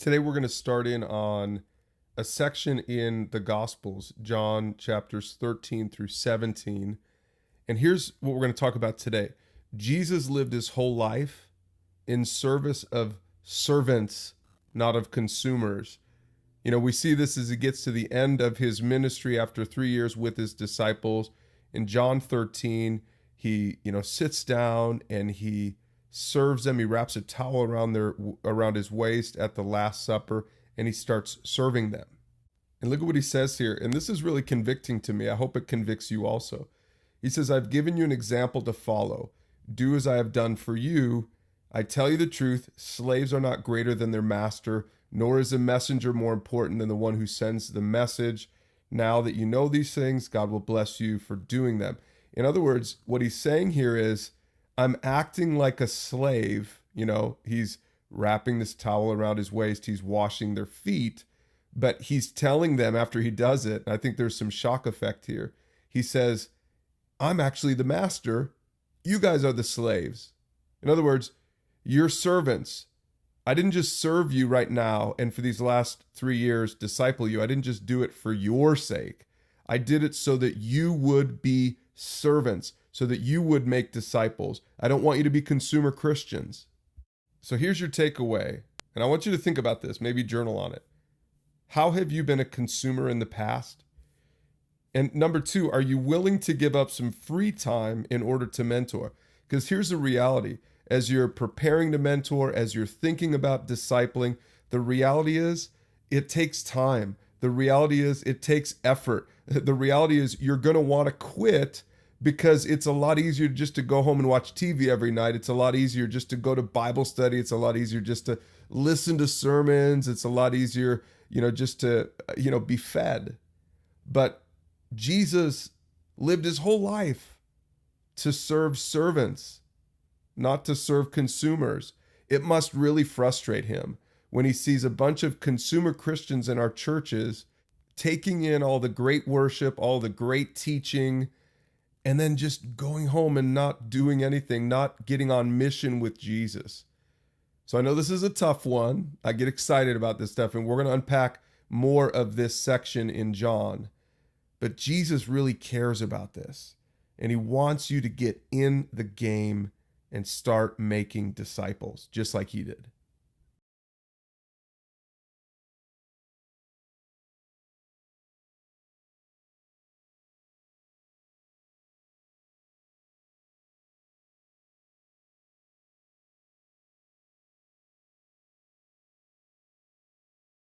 Today we're going to start in on a section in the Gospels, John chapters 13 through 17. And here's what we're going to talk about today. Jesus lived his whole life in service of servants, not of consumers. We see this as he gets to the end of his ministry after 3 years with his disciples. In John 13, he, sits down and he serves them. He wraps a towel around his waist at the Last Supper, and he starts serving them. And look at what he says here. And this is really convicting to me. I hope it convicts you also. He says, "I've given you an example to follow. Do as I have done for you. I tell you the truth, slaves are not greater than their master, nor is a messenger more important than the one who sends the message. Now that you know these things, God will bless you for doing them." In other words, what he's saying here is, I'm acting like a slave. He's wrapping this towel around his waist. He's washing their feet, but he's telling them after he does it, and I think there's some shock effect here. He says, I'm actually the master. You guys are the slaves. In other words, you're servants. I didn't just serve you right now and for these last 3 years disciple you. I didn't just do it for your sake. I did it so that you would be servants, so that you would make disciples. I don't want you to be consumer Christians. So here's your takeaway, and I want you to think about this, maybe journal on it. How have you been a consumer in the past? And number two, are you willing to give up some free time in order to mentor? Because here's the reality. As you're preparing to mentor, as you're thinking about discipling, the reality is it takes time. The reality is it takes effort. The reality is you're going to want to quit because it's a lot easier just to go home and watch TV every night. It's a lot easier just to go to Bible study. It's a lot easier just to listen to sermons. It's a lot easier, just to, be fed. But Jesus lived his whole life to serve servants, not to serve consumers. It must really frustrate him when he sees a bunch of consumer Christians in our churches taking in all the great worship, all the great teaching, and then just going home and not doing anything, not getting on mission with Jesus. So I know this is a tough one. I get excited about this stuff, and we're going to unpack more of this section in John. But Jesus really cares about this, and he wants you to get in the game and start making disciples, just like he did.